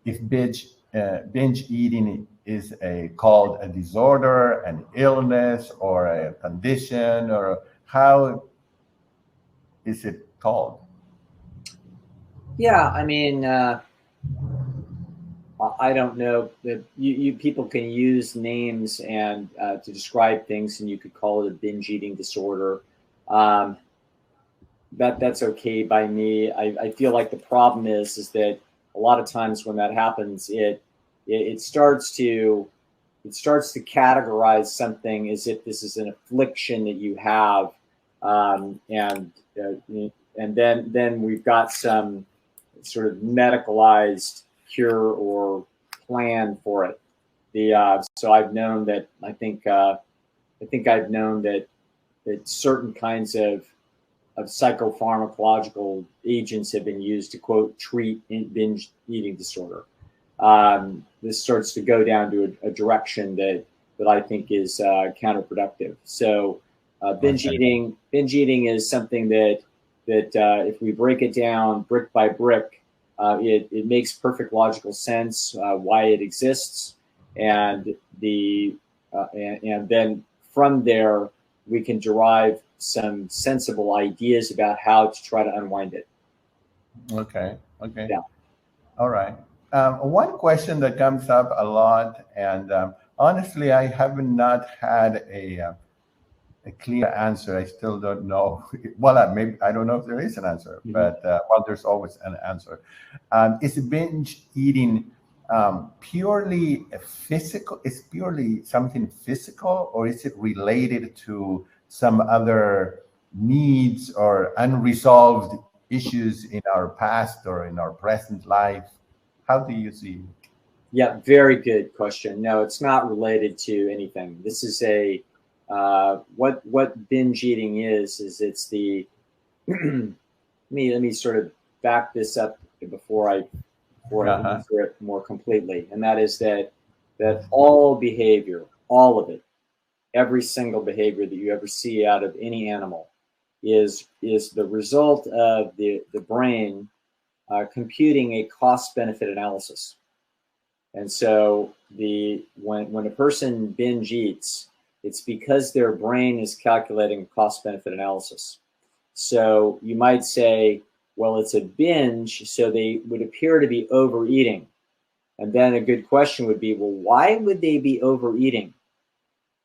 if binge eating is called a disorder, an illness, or a condition, or how is it called? Yeah, I mean, I don't know that you people can use names and to describe things, and you could call it a binge eating disorder. Um, that's okay by me. I feel like the problem is that a lot of times when that happens, it starts to categorize something as if this is an affliction that you have, and then we've got some sort of medicalized cure or plan for it. So I've known that I think I've known that certain kinds of psychopharmacological agents have been used to quote treat binge eating disorder. This starts to go down to a direction that I think is counterproductive. So Okay. binge eating is something that if we break it down brick by brick, it makes perfect logical sense why it exists, and and then from there we can derive some sensible ideas about how to try to unwind it. Okay. Okay. Yeah. All right. One question that comes up a lot, and honestly, I have not had a clear answer. I still don't know. Well, maybe I don't know if there is an answer, Mhm. but well, there's always an answer. Is binge eating purely a physical? Is purely something physical, or is it related to some other needs or unresolved issues in our past or in our present life? How do you see? Yeah, very good question. No, it's not related to anything. This is a what binge eating is it's the let me sort of back this up before I Uh-huh. answer it more completely, and that is that all behavior, all of it, every single behavior that you ever see out of any animal is the result of the brain computing a cost benefit analysis. And so when a person binge eats, it's because their brain is calculating cost benefit analysis. So you might say, well, it's a binge, so they would appear to be overeating. And then a good question would be, well, why would they be overeating?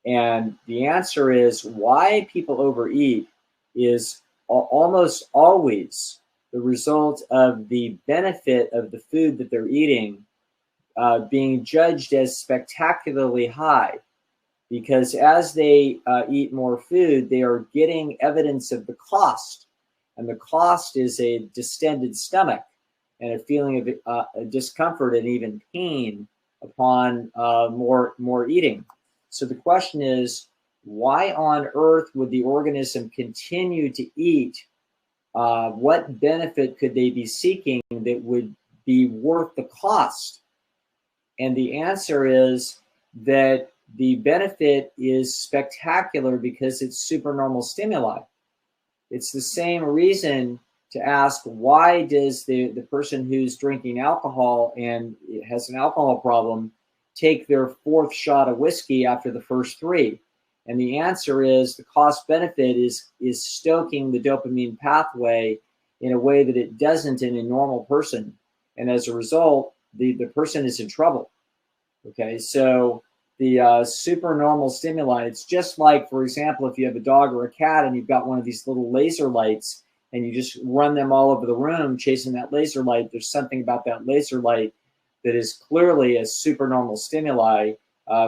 And the answer is why people overeat is almost always the result of the benefit of the food that they're eating being judged as spectacularly high, because as they eat more food, they are getting evidence of the cost. And the cost is a distended stomach and a feeling of discomfort and even pain upon more eating. So the question is, why on earth would the organism continue to eat? What benefit could they be seeking that would be worth the cost? And the answer is that the benefit is spectacular because it's supernormal stimuli. It's the same reason to ask, why does the person who's drinking alcohol and has an alcohol problem take their fourth shot of whiskey after the first three? And the answer is the cost benefit is stoking the dopamine pathway in a way that it doesn't in a normal person. And as a result, the person is in trouble. Okay, so the supernormal stimuli, it's just like, for example, if you have a dog or a cat and you've got one of these little laser lights and you just run them all over the room chasing that laser light, there's something about that laser light that is clearly a supernormal stimuli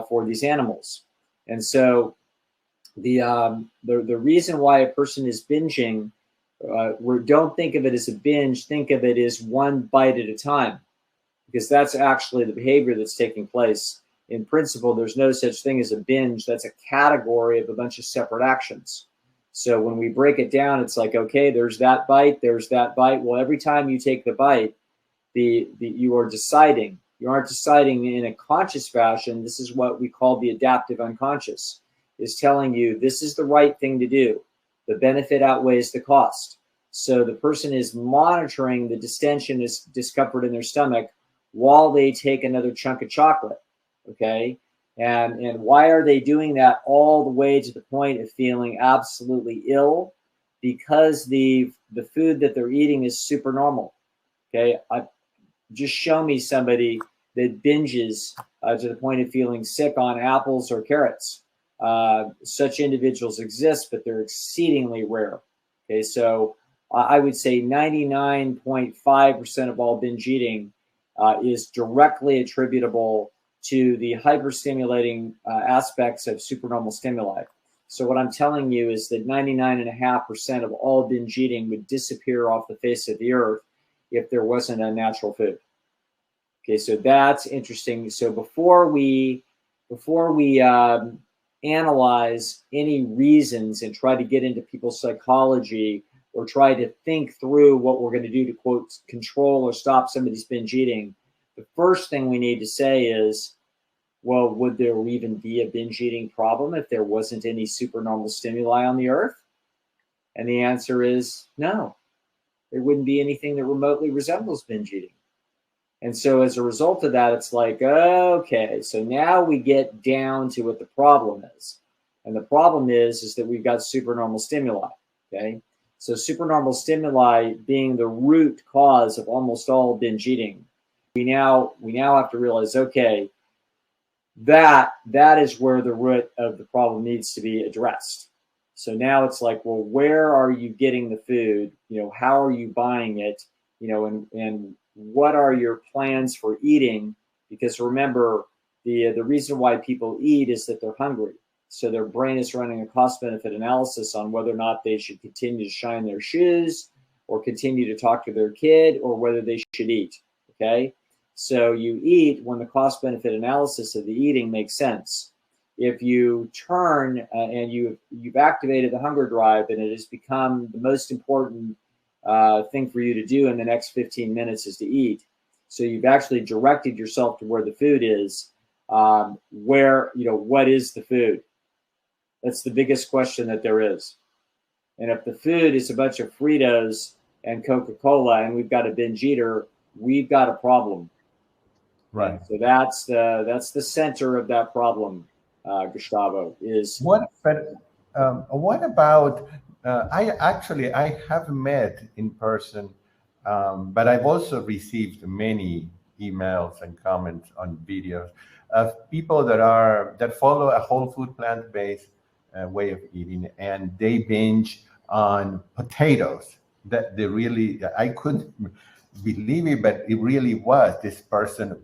for these animals. And so the reason why a person is binging, don't think of it as a binge, think of it as one bite at a time, because that's actually the behavior that's taking place. In principle, there's no such thing as a binge. That's a category of a bunch of separate actions. So when we break it down, it's like, okay, there's that bite, there's that bite. Well, every time you take the bite, you are deciding. You aren't deciding in a conscious fashion. This is what we call the adaptive unconscious, is telling you this is the right thing to do. The benefit outweighs the cost. So the person is monitoring the distension, discomfort in their stomach while they take another chunk of chocolate. Okay. And why are they doing that all the way to the point of feeling absolutely ill? Because the food that they're eating is supernormal. Okay. Just show me somebody that binges to the point of feeling sick on apples or carrots. Such individuals exist, but they're exceedingly rare. Okay, so I would say 99.5% of all binge eating is directly attributable to the hyperstimulating aspects of supernormal stimuli. So what I'm telling you is that 99.5% of all binge eating would disappear off the face of the earth if there wasn't a natural food. Okay, so that's interesting. So before we analyze any reasons and try to get into people's psychology or try to think through what we're going to do to, quote, control or stop somebody's binge eating, the first thing we need to say is, well, would there even be a binge eating problem if there wasn't any supernormal stimuli on the earth? And the answer is no. There wouldn't be anything that remotely resembles binge eating. And so as a result of that, it's like, okay, so now we get down to what the problem is. And the problem is that we've got supernormal stimuli, okay? So supernormal stimuli being the root cause of almost all binge eating, we now have to realize, okay, that is where the root of the problem needs to be addressed. So now it's like, well, where are you getting the food? You know, how are you buying it? You know, and what are your plans for eating? Because remember, the reason why people eat is that they're hungry. So their brain is running a cost-benefit analysis on whether or not they should continue to shine their shoes or continue to talk to their kid or whether they should eat, okay? So you eat when the cost-benefit analysis of the eating makes sense. If you turn and you've activated the hunger drive and it has become the most important thing for you to do in the next 15 minutes is to eat. So you've actually directed yourself to where the food is. What is the food? That's the biggest question that there is. And if the food is a bunch of Fritos and Coca-Cola and we've got a binge eater, we've got a problem. Right. So that's the center of that problem, Gustavo. Is what about? I have met in person, but I've also received many emails and comments on videos of people that follow a whole food plant-based way of eating, and they binge on potatoes. That they really, I couldn't believe it, but it really was. This person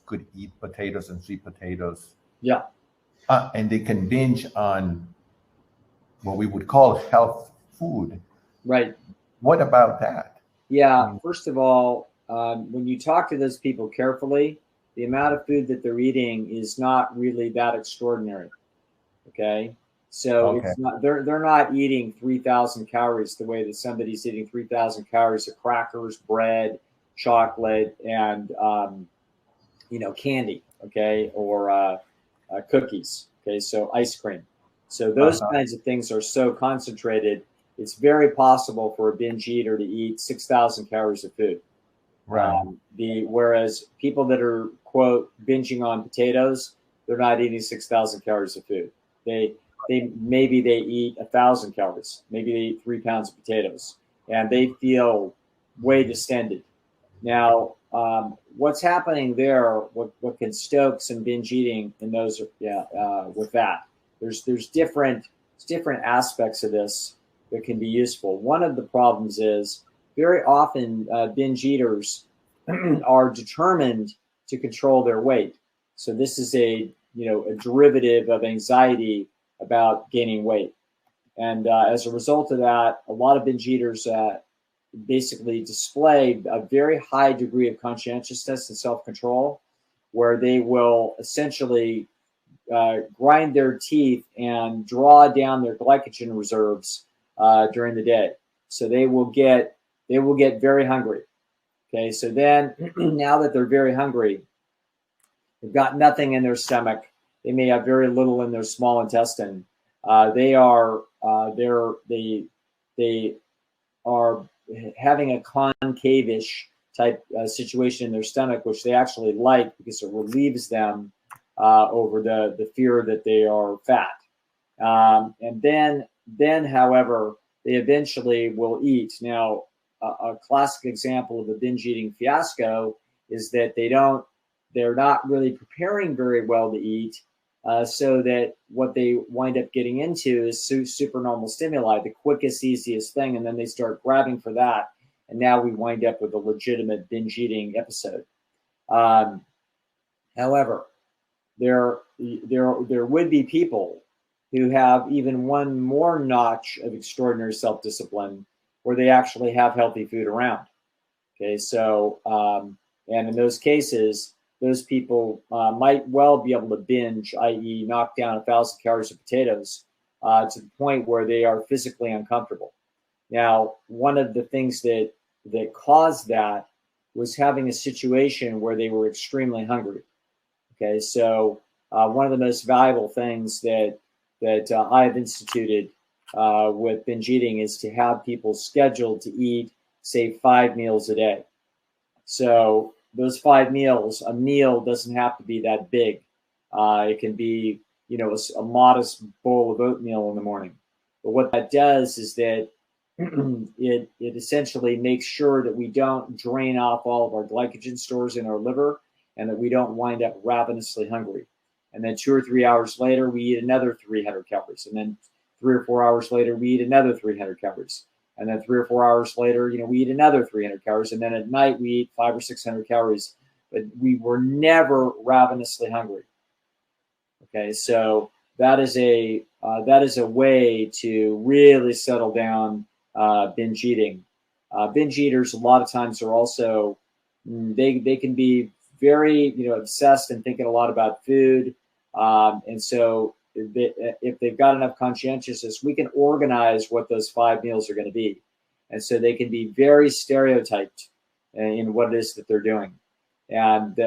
could eat potatoes and sweet potatoes, yeah. and they can binge on what we would call health food. Right. What about that? Yeah. First of all, when you talk to those people carefully, the amount of food that they're eating is not really that extraordinary. Okay. So Okay. it's not, they're not eating 3,000 calories the way that somebody's eating 3,000 calories of crackers, bread, chocolate, and candy. Okay. Or cookies. Okay. So ice cream. So those kinds of things are so concentrated. It's very possible for a binge eater to eat 6,000 calories of food. Right. Whereas people that are, quote, binging on potatoes, they're not eating 6,000 calories of food. Maybe they eat 1,000 calories. Maybe they eat 3 pounds of potatoes, and they feel way distended. Now, what's happening there? What can stoke some binge eating in those? With that, there's different aspects of this that can be useful. One of the problems is very often binge eaters are determined to control their weight. So this is a derivative of anxiety about gaining weight. And as a result of that, a lot of binge eaters basically display a very high degree of conscientiousness and self-control, where they will essentially grind their teeth and draw down their glycogen reserves during the day. So they will get very hungry. Okay, so then now that they're very hungry, they've got nothing in their stomach. They may have very little in their small intestine. They are having a concave-ish type situation in their stomach, which they actually like because it relieves them over the fear that they are fat. And then, however, they eventually will eat. Now, a classic example of a binge eating fiasco is that they're not really preparing very well to eat, so that what they wind up getting into is supernormal stimuli, the quickest, easiest thing, and then they start grabbing for that, and now we wind up with a legitimate binge eating episode. However, there would be people who have even one more notch of extraordinary self-discipline where they actually have healthy food around. Okay, so, and in those cases, those people might well be able to binge, i.e. knock down 1,000 calories of potatoes to the point where they are physically uncomfortable. Now, one of the things that caused that was having a situation where they were extremely hungry. Okay, so one of the most valuable things that I have instituted with binge eating is to have people scheduled to eat, say, 5 meals a day. So those 5 meals, a meal doesn't have to be that big. It can be, a modest bowl of oatmeal in the morning. But what that does is that it essentially makes sure that we don't drain off all of our glycogen stores in our liver and that we don't wind up ravenously hungry. And then 2 or 3 hours later, we eat another 300 calories. And then 3 or 4 hours later, we eat another 300 calories. And then 3 or 4 hours later, we eat another 300 calories. And then at night, we eat 500 or 600 calories. But we were never ravenously hungry. Okay, so that is a way to really settle down binge eating. Binge eaters a lot of times are also they can be very obsessed and thinking a lot about food, and so if they've got enough conscientiousness, we can organize what those 5 meals are going to be, and so they can be very stereotyped in what it is that they're doing, and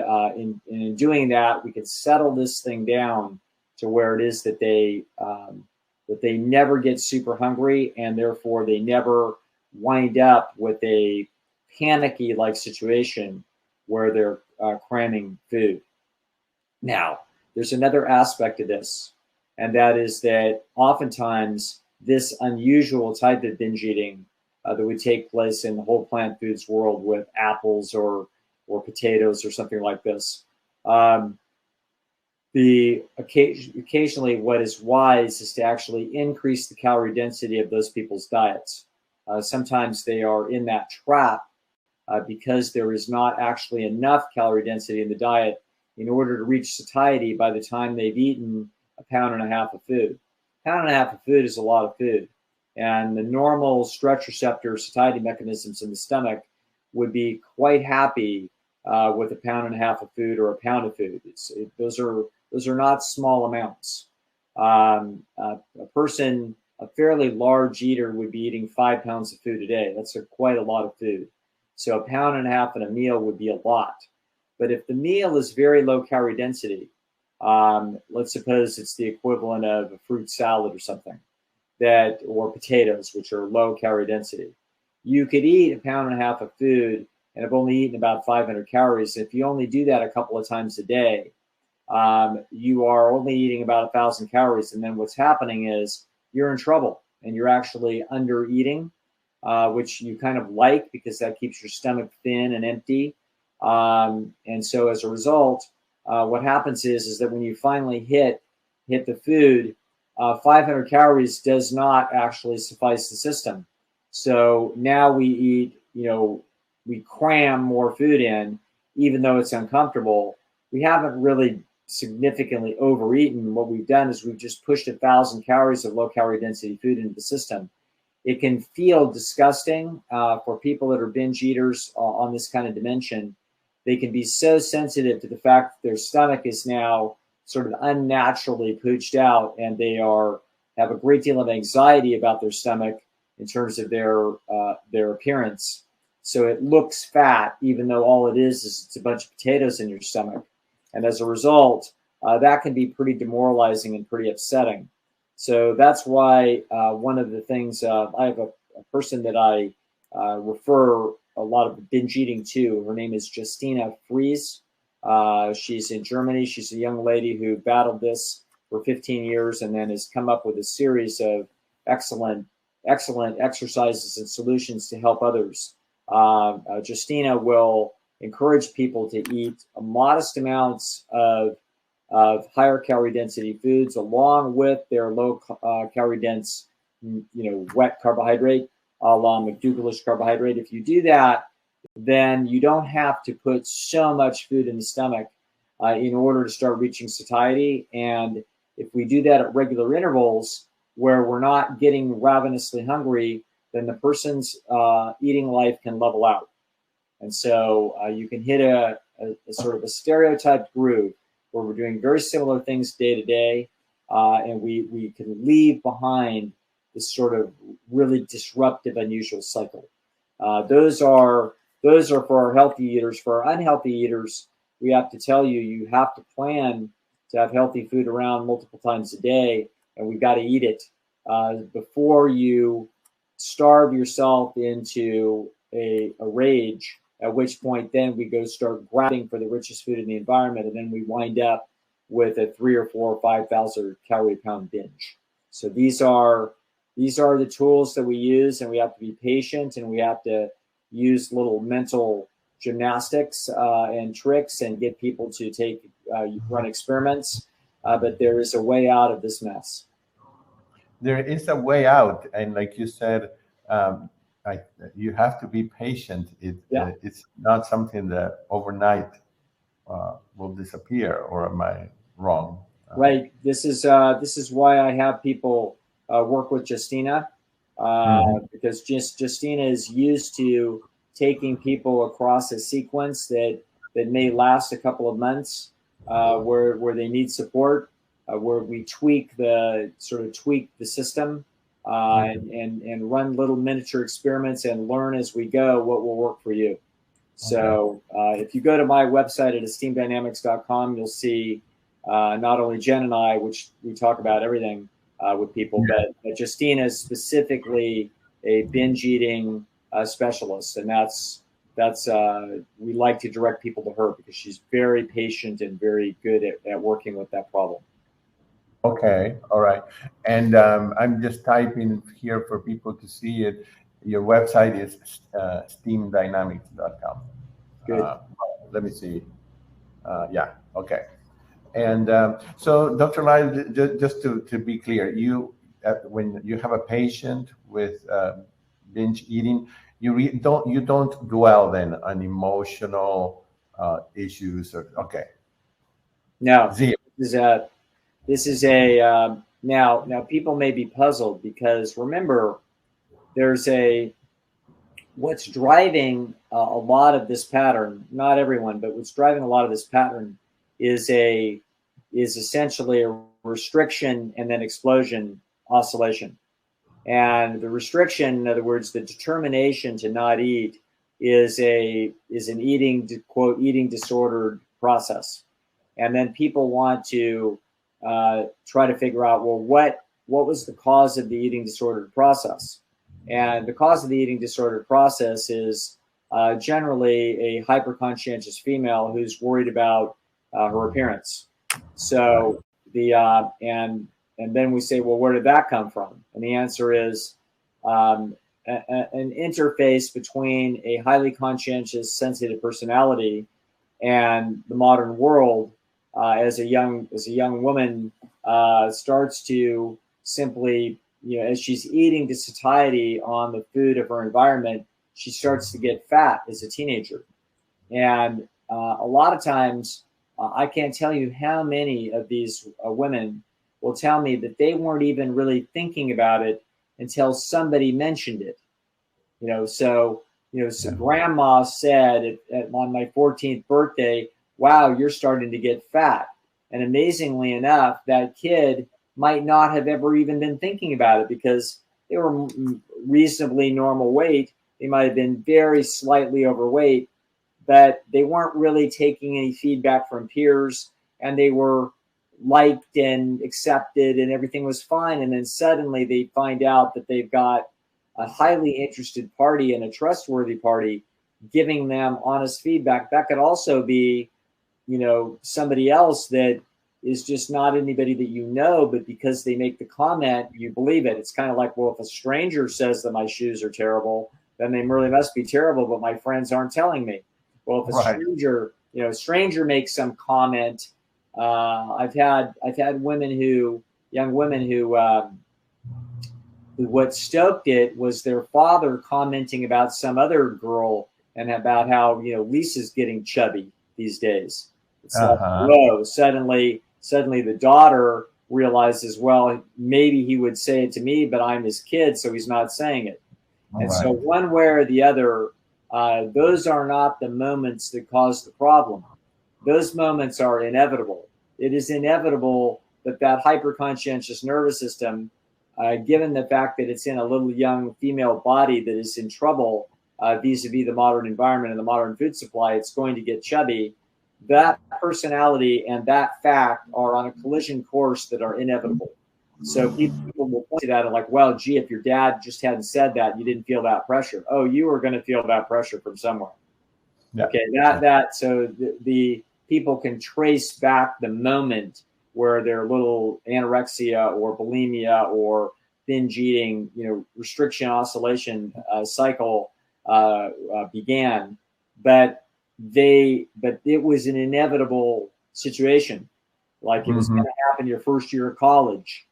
in doing that, we can settle this thing down to where it is that they never get super hungry, and therefore they never wind up with a panicky like situation where they're cramming food. Now, there's another aspect of this, and that is that oftentimes this unusual type of binge eating that would take place in the whole plant foods world with apples or potatoes or something like this, occasionally what is wise is to actually increase the calorie density of those people's diets. Sometimes they are in that trap because there is not actually enough calorie density in the diet in order to reach satiety by the time they've eaten 1.5 pounds of food. 1.5 pounds of food is a lot of food. And the normal stretch receptor satiety mechanisms in the stomach would be quite happy with 1.5 pounds of food or 1 pound of food. Those are not small amounts. A fairly large eater would be eating 5 pounds of food a day. That's quite a lot of food. So 1.5 pounds in a meal would be a lot. But if the meal is very low calorie density, let's suppose it's the equivalent of a fruit salad or something, or potatoes, which are low calorie density, you could eat 1.5 pounds of food and have only eaten about 500 calories. If you only do that a couple of times a day, you are only eating about 1,000 calories. And then what's happening is you're in trouble and you're actually under eating, which you kind of like because that keeps your stomach thin and empty. And so as a result, what happens is that when you finally hit the food, 500 calories does not actually suffice the system. So now we eat, we cram more food in, even though it's uncomfortable. We haven't really significantly overeaten. What we've done is we've just pushed 1,000 calories of low calorie density food into the system. It can feel disgusting for people that are binge eaters on this kind of dimension. They can be so sensitive to the fact that their stomach is now sort of unnaturally pooched out, and they have a great deal of anxiety about their stomach in terms of their appearance. So it looks fat, even though all it is it's a bunch of potatoes in your stomach. And as a result, that can be pretty demoralizing and pretty upsetting. So that's why one of the things, I have a person that I refer a lot of binge eating too. Her name is Justina Fries. She's in Germany. She's a young lady who battled this for 15 years and then has come up with a series of excellent exercises and solutions to help others. Justina will encourage people to eat modest amounts of higher calorie density foods along with their low calorie dense, wet carbohydrate, along with McDougalish carbohydrate. If you do that, then you don't have to put so much food in the stomach in order to start reaching satiety. And if we do that at regular intervals where we're not getting ravenously hungry, then the person's eating life can level out. And so you can hit a sort of a stereotyped groove where we're doing very similar things day to day, and we can leave behind this sort of really disruptive, unusual cycle. Those are for our healthy eaters. For our unhealthy eaters, we have to tell you, you have to plan to have healthy food around multiple times a day, and we've got to eat it before you starve yourself into a rage, at which point then we go start grabbing for the richest food in the environment, and then we wind up with a 3,000 or 4,000 or 5,000 calorie pound binge. So these are the tools that we use, and we have to be patient, and we have to use little mental gymnastics and tricks and get people to run experiments. But there is a way out of this mess. There is a way out, and like you said, you have to be patient. It's not something that overnight will disappear. Or am I wrong? Right. This is why I have people work with Justina, because Justina is used to taking people across a sequence that may last a couple of months, where they need support, where we tweak the system, and run little miniature experiments and learn as we go what will work for you. So if you go to my website at esteemdynamics.com, you'll see not only Jen and I, which we talk about everything with people, but Justina is specifically a binge eating specialist, and that's we like to direct people to her because she's very patient and very good at working with that problem. Okay, all right. And I'm just typing here for people to see it. Your website is steamdynamics.com. Good. Let me see. Yeah, okay. And so, Dr. Lyle, just to be clear, when you have a patient with binge eating, you don't dwell then on emotional issues okay. No. Zero. This is a now people may be puzzled because remember, there's what's driving a lot of this pattern, not everyone, but what's driving a lot of this pattern is essentially a restriction and then explosion oscillation. And the restriction, in other words, the determination to not eat, is an eating disordered process. And then people want to try to figure out, well, what was the cause of the eating disordered process? And the cause of the eating disordered process is generally a hyper-conscientious female who's worried about her appearance. So and then we say, well, where did that come from? And the answer is an interface between a highly conscientious, sensitive personality and the modern world. As a young woman starts to simply, as she's eating to satiety on the food of her environment, she starts to get fat as a teenager. And a lot of times, I can't tell you how many of these women will tell me that they weren't even really thinking about it until somebody mentioned it. So grandma said on my 14th birthday, wow, you're starting to get fat. And amazingly enough, that kid might not have ever even been thinking about it because they were reasonably normal weight. They might have been very slightly overweight, but they weren't really taking any feedback from peers, and they were liked and accepted and everything was fine. And then suddenly they find out that they've got a highly interested party and a trustworthy party giving them honest feedback. That could also be, somebody else that is just not anybody that you know, but because they make the comment, you believe it. It's kind of like, well, if a stranger says that my shoes are terrible, then they really must be terrible, but my friends aren't telling me. Well, if a stranger makes some comment, I've had young women who what stoked it was their father commenting about some other girl and about how, Lisa's getting chubby these days. It's like, whoa, suddenly the daughter realizes, well, maybe he would say it to me, but I'm his kid, so he's not saying it. So one way or the other, those are not the moments that cause the problem. Those moments are inevitable. It is inevitable that hyperconscientious nervous system, given the fact that it's in a little young female body that is in trouble vis-a-vis the modern environment and the modern food supply, it's going to get chubby. That personality and that fact are on a collision course that are inevitable. So people will point to that and like, well, gee, if your dad just hadn't said that, you didn't feel that pressure. Oh, you were going to feel that pressure from somewhere. Yeah. Okay, so the people can trace back the moment where their little anorexia or bulimia or binge eating, restriction oscillation cycle began, but it was an inevitable situation. Like it was going to happen your first year of college.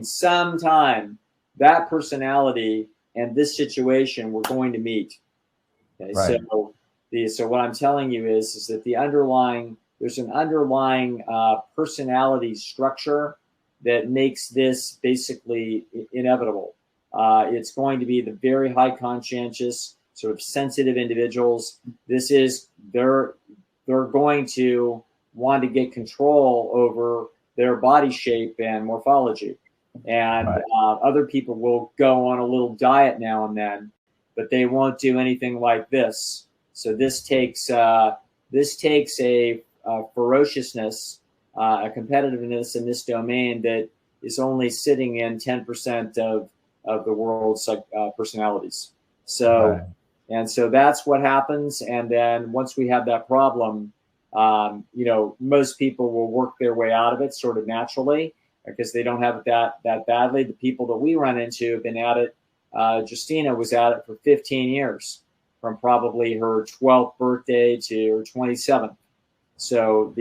Sometime that personality and this situation were going to meet. Okay, so what I'm telling you is that there's an underlying personality structure that makes this basically inevitable. It's going to be the very high conscientious, sort of sensitive individuals. They're going to want to get control over their body shape and morphology. And other people will go on a little diet now and then, but they won't do anything like this. So this takes a ferociousness, a competitiveness in this domain that is only sitting in 10% of the world's personalities. So that's what happens. And then once we have that problem, most people will work their way out of it sort of naturally because they don't have it that badly. The people that we run into have been at it. Justina was at it for 15 years, from probably her 12th birthday to her 27th. So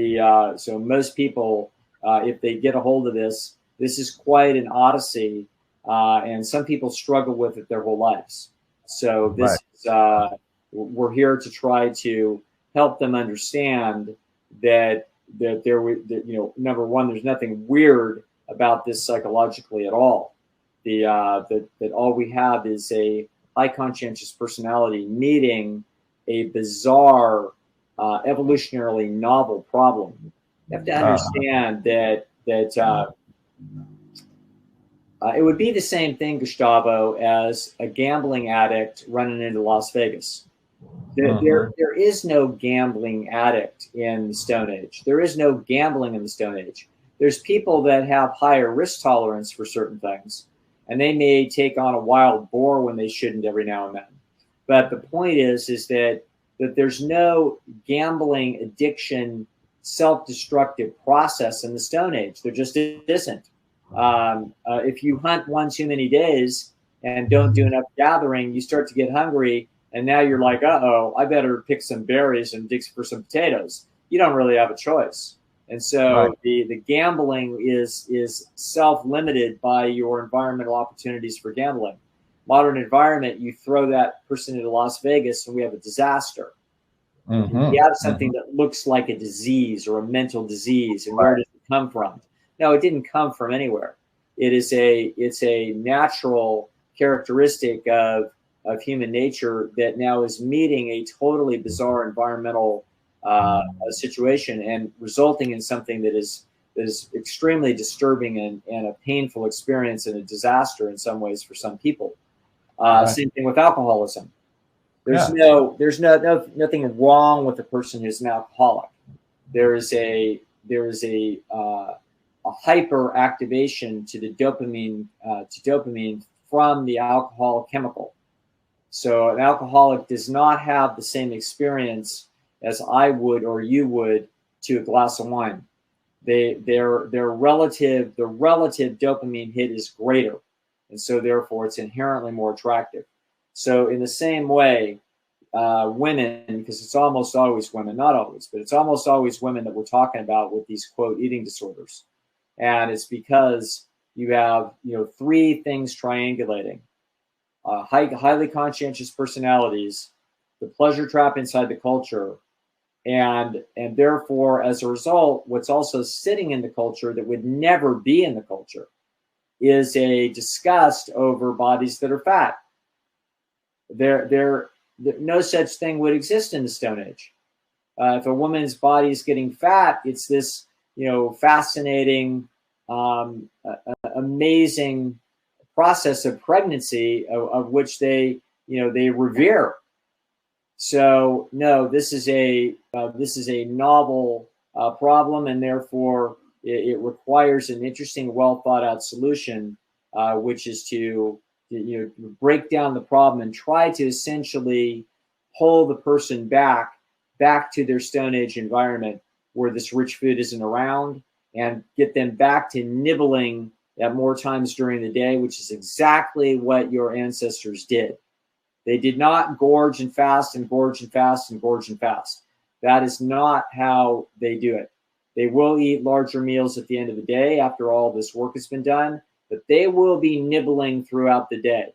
so most people, if they get a hold of this is quite an odyssey, and some people struggle with it their whole lives. So this is, we're here to try to help them understand that number one, there's nothing weird about this psychologically at all. That all we have is a high conscientious personality meeting a bizarre, evolutionarily novel problem. You have to understand that it would be the same thing, Gustavo, as a gambling addict running into Las Vegas. There is no gambling addict in the Stone Age. There is no gambling in the Stone Age. There's people that have higher risk tolerance for certain things, and they may take on a wild boar when they shouldn't every now and then. But the point is that there's no gambling addiction, self-destructive process in the Stone Age. There just isn't. If you hunt one too many days and don't do enough gathering, you start to get hungry. And now you're like, uh-oh, I better pick some berries and dig for some potatoes. You don't really have a choice. And so the gambling is self-limited by your environmental opportunities for gambling. Modern environment, you throw that person into Las Vegas and we have a disaster. We have something that looks like a disease or a mental disease. And where does it come from? No, it didn't come from anywhere. It's a natural characteristic of human nature that now is meeting a totally bizarre environmental situation and resulting in something that is extremely disturbing and a painful experience and a disaster in some ways for some people. Same thing with alcoholism. There's nothing wrong with a person who's an alcoholic. There is a hyper activation to the dopamine from the alcohol chemical. So an alcoholic does not have the same experience as I would or you would to a glass of wine. The relative dopamine hit is greater, and so therefore it's inherently more attractive. So in the same way, women, because it's almost always women, not always, but it's almost always women that we're talking about with these quote eating disorders, and it's because you have three things triangulating: highly conscientious personalities, the pleasure trap inside the culture, and therefore, as a result, what's also sitting in the culture that would never be in the culture is a disgust over bodies that are fat. No such thing would exist in the Stone Age. If a woman's body is getting fat, it's this fascinating, amazing process of pregnancy of which they revere. So no, this is a novel problem, and therefore it requires an interesting, well thought out solution, which is to break down the problem and try to essentially pull the person back to their Stone Age environment where this rich food isn't around, and get them back to nibbling at more times during the day, which is exactly what your ancestors did. They did not gorge and fast and gorge and fast and gorge and fast. That is not how they do it. They will eat larger meals at the end of the day after all this work has been done, but they will be nibbling throughout the day.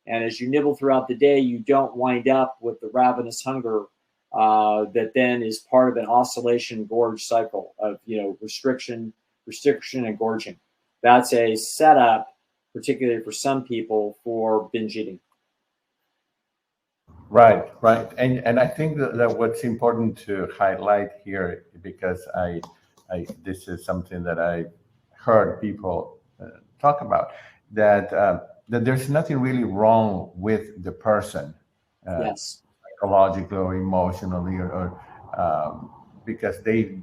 And as you nibble throughout the day, you don't wind up with the ravenous hunger that then is part of an oscillation gorge cycle of restriction and gorging. That's a setup, particularly for some people, for binge eating. Right, right. And I think that what's important to highlight here, because I this is something that I heard people talk about, that that there's nothing really wrong with the person, Yes. psychologically or emotionally, or because they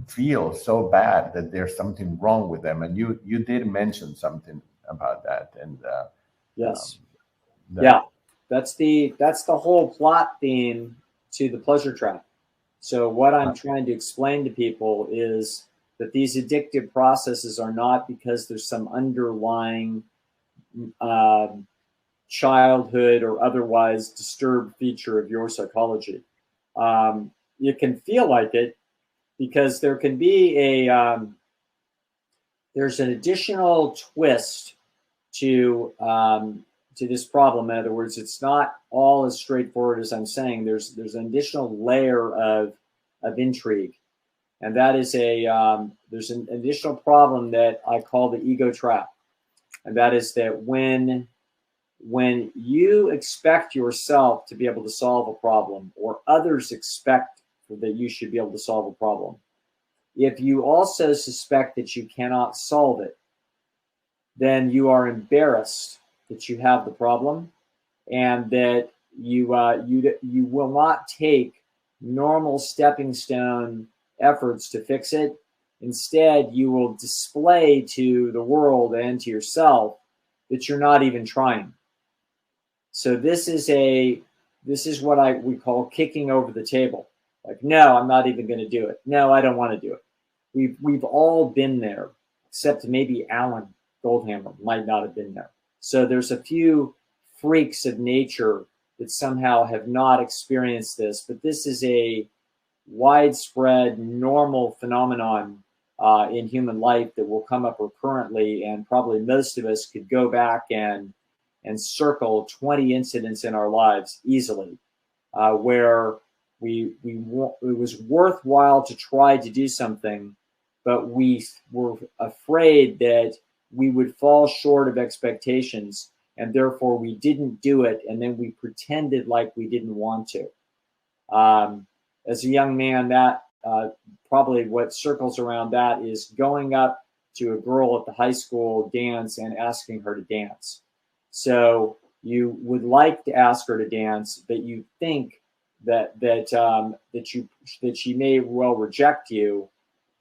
feel so bad that there's something wrong with them. And you did mention something about that, and Yes. that, Yeah. That's the whole plot theme to the pleasure trap. So what I'm trying to explain to people is that these addictive processes are not because there's some underlying childhood or otherwise disturbed feature of your psychology. You can feel like it because there can be there's an additional twist to this problem. In other words, it's not all as straightforward as I'm saying. There's an additional layer of intrigue, and that is there's an additional problem that I call the ego trap, and that is that when you expect yourself to be able to solve a problem, or others expect that you should be able to solve a problem, if you also suspect that you cannot solve it, then you are embarrassed that you have the problem, and that you will not take normal stepping stone efforts to fix it. Instead, you will display to the world and to yourself that you're not even trying. So this is what we call kicking over the table. Like, no, I'm not even going to do it. No, I don't want to do it. We've all been there, except maybe Alan Goldhammer might not have been there. So there's a few freaks of nature that somehow have not experienced this, but this is a widespread, normal phenomenon in human life that will come up recurrently, and probably most of us could go back and circle 20 incidents in our lives easily, where it was worthwhile to try to do something, but we were afraid that we would fall short of expectations, and therefore we didn't do it, and then we pretended like we didn't want to. As a young man, that probably what circles around that is going up to a girl at the high school dance and asking her to dance. So you would like to ask her to dance, but you think that she may well reject you,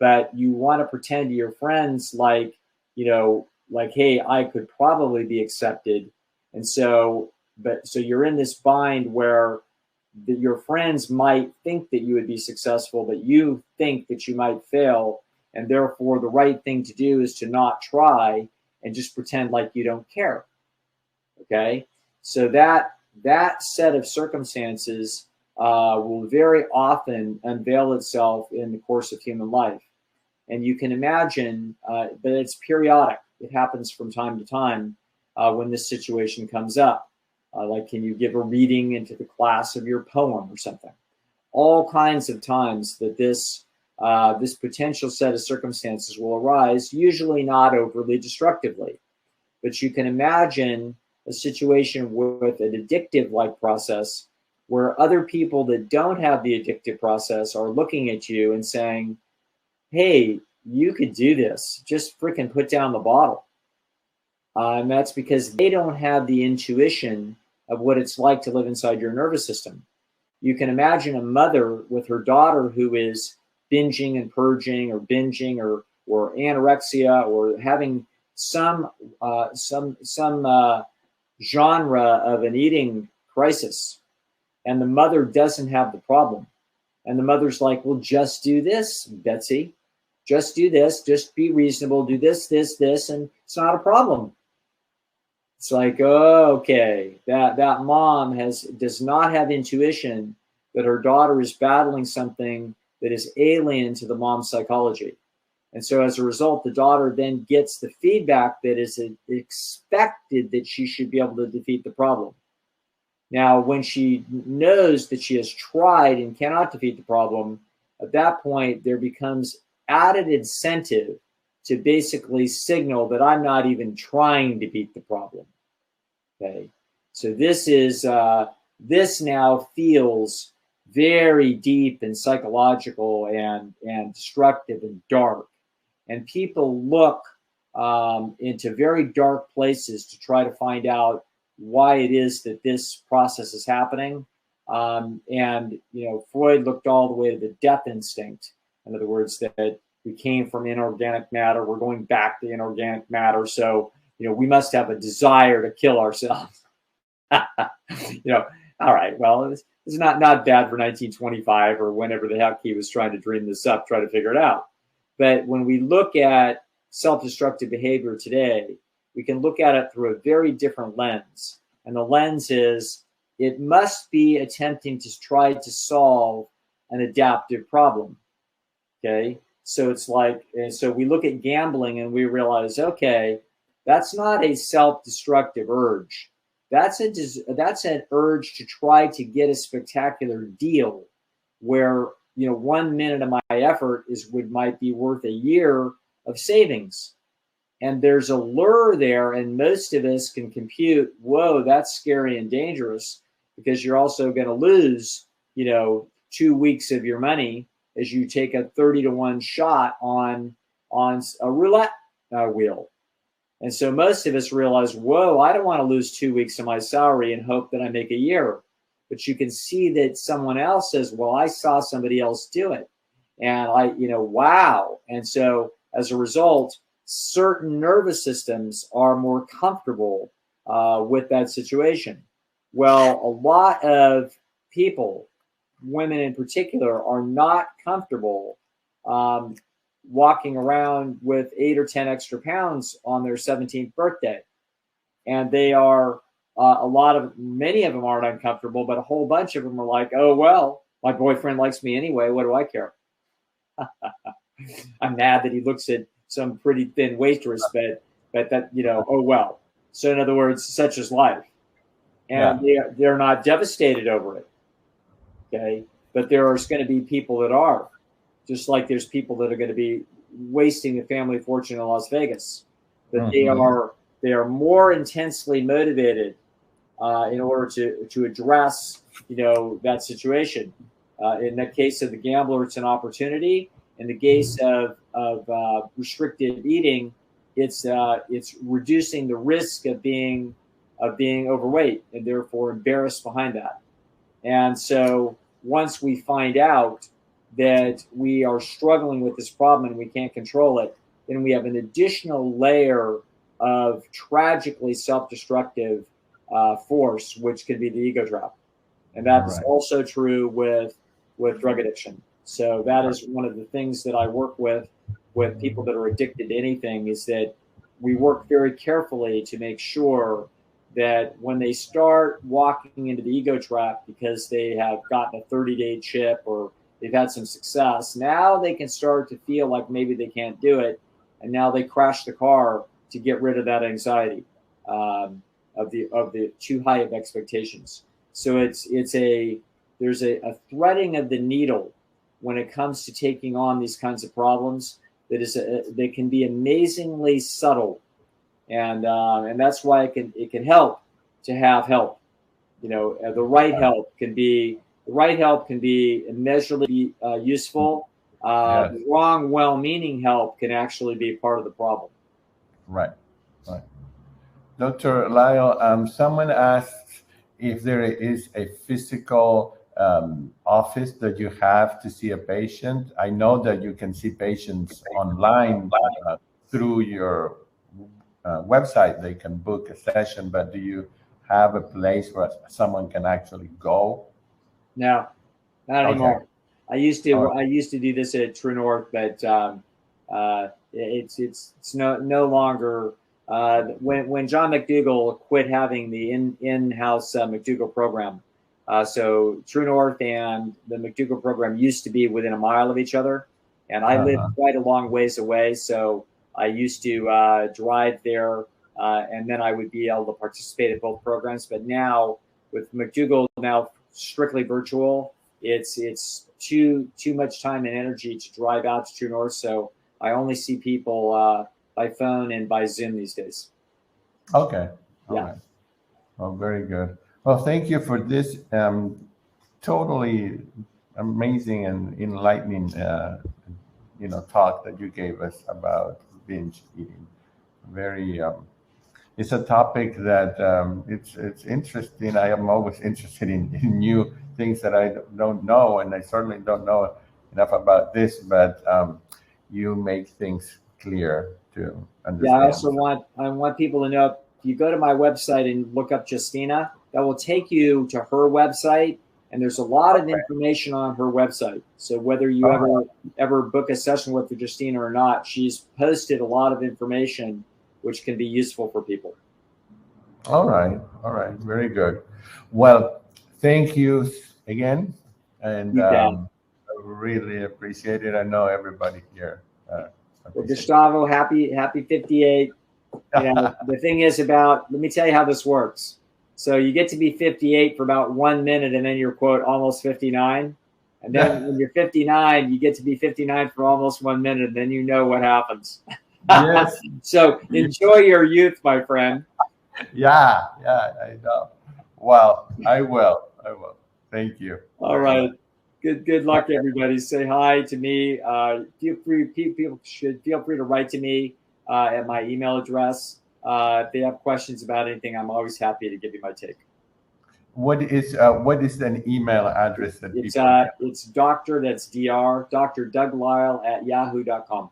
but you want to pretend to your friends like, hey, I could probably be accepted. And so but so you're in this bind where your friends might think that you would be successful, but you think that you might fail. And therefore, the right thing to do is to not try and just pretend like you don't care. Okay? So that set of circumstances will very often unveil itself in the course of human life. And you can imagine, but it's periodic. It happens from time to time when this situation comes up. Like, can you give a reading into the class of your poem or something? All kinds of times that this potential set of circumstances will arise, usually not overly destructively. But you can imagine a situation with an addictive-like process where other people that don't have the addictive process are looking at you and saying, hey, you could do this. Just freaking put down the bottle. And that's because they don't have the intuition of what it's like to live inside your nervous system. You can imagine a mother with her daughter who is binging and purging, or binging or anorexia, or having some genre of an eating crisis, and the mother doesn't have the problem. And the mother's like, well, just do this, Betsy. Just do this. Just be reasonable. Do this, this, this, and it's not a problem. It's like, oh, okay, that mom does not have intuition that her daughter is battling something that is alien to the mom's psychology. And so as a result, the daughter then gets the feedback that is expected that she should be able to defeat the problem. Now, when she knows that she has tried and cannot defeat the problem, at that point, there becomes added incentive to basically signal that I'm not even trying to beat the problem. Okay, so this now feels very deep and psychological and destructive and dark, and people look into very dark places to try to find out why it is that this process is happening. And Freud looked all the way to the death instinct. In other words, that we came from inorganic matter. We're going back to inorganic matter. So, we must have a desire to kill ourselves. All right, well, it's not bad for 1925 or whenever the heck he was trying to dream this up, try to figure it out. But when we look at self-destructive behavior today, we can look at it through a very different lens. And the lens is, it must be attempting to try to solve an adaptive problem. Okay, so it's like, and so we look at gambling and we realize, okay, that's not a self-destructive urge. That's an urge to try to get a spectacular deal where 1 minute of my effort might be worth a year of savings. And there's a lure there, and most of us can compute, whoa, that's scary and dangerous, because you're also going to lose 2 weeks of your money as you take a 30-to-1 shot on a roulette wheel. And so most of us realize, whoa, I don't want to lose 2 weeks of my salary and hope that I make a year. But you can see that someone else says, well, I saw somebody else do it. And wow. And so as a result, certain nervous systems are more comfortable with that situation. Well, a lot of people, women in particular, are not comfortable walking around with 8 or 10 extra pounds on their 17th birthday. And they are, many of them aren't uncomfortable, but a whole bunch of them are like, oh, well, my boyfriend likes me anyway. What do I care? I'm mad that he looks at some pretty thin waitress, but that, oh, well. So in other words, such is life. And they're not devastated over it. Okay. But there are going to be people that are. Just like there's people that are going to be wasting a family fortune in Las Vegas, that they are more intensely motivated in order to address that situation. In the case of the gambler, it's an opportunity. In the case of restricted eating, it's reducing the risk of being overweight and therefore embarrassed behind that. And so once we find out that we are struggling with this problem and we can't control it, then we have an additional layer of tragically self-destructive force, which can be the ego trap. And that is also true with drug addiction. So that is one of the things that I work with people that are addicted to anything, is that we work very carefully to make sure that when they start walking into the ego trap because they have gotten a 30-day chip or they've had some success, now they can start to feel like maybe they can't do it. And now they crash the car to get rid of that anxiety of the too high of expectations. So there's a threading of the needle when it comes to taking on these kinds of problems that can be amazingly subtle, and that's why it can help to have help. The right help can be immeasurably useful. The wrong, well-meaning help can actually be part of the problem. Right. Dr. Lisle, someone asked if there is a physical office that you have to see a patient. I know that you can see patients online through your website. They can book a session, but do you have a place where someone can actually go? No, not anymore. I used to do this at True North, but it's no longer. When John McDougall quit having the in-house McDougall program, so True North and the McDougall program used to be within a mile of each other, and I lived quite a long ways away. So I used to drive there, and then I would be able to participate in both programs. But now with McDougall now strictly virtual, it's too much time and energy to drive out to True North. So I only see people by phone and by Zoom these days. Okay. All right. Oh, very good. Well, thank you for this totally amazing and enlightening, talk that you gave us about binge eating. Very, it's a topic that it's interesting. I am always interested in new things that I don't know, and I certainly don't know enough about this. But you make things clear to understand. Yeah, I want people to know, if you go to my website and look up Justina, that will take you to her website, and there's a lot of information on her website. So whether you ever book a session with Justina or not, she's posted a lot of information which can be useful for people. All right, very good. Well, thank you again, and I really appreciate it. I know everybody here. Well, Gustavo, happy 58. The thing is let me tell you how this works. So you get to be 58 for about 1 minute, and then you're, quote, almost 59. And then when you're 59, you get to be 59 for almost 1 minute, and then you know what happens. Yes. So enjoy your youth, my friend. Yeah, I know. Well, I will. Thank you. All right. Good luck, everybody. Say hi to me. People should feel free to write to me at my email address. If they have questions about anything, I'm always happy to give you my take. What is an email address that it's Dr. That's DR, Dr. Lisle at yahoo.com.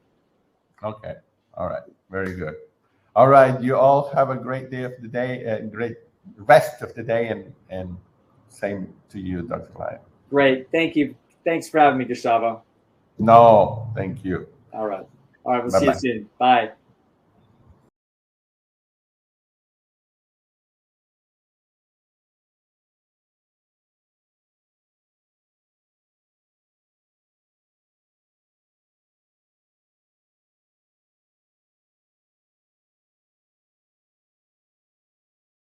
Okay. All right. Very good. All right. You all have a great day of the day and great rest of the day, and same to you, Dr. Lisle. Great. Thank you. Thanks for having me, Gustavo. No, thank you. All right. We'll see you soon. Bye.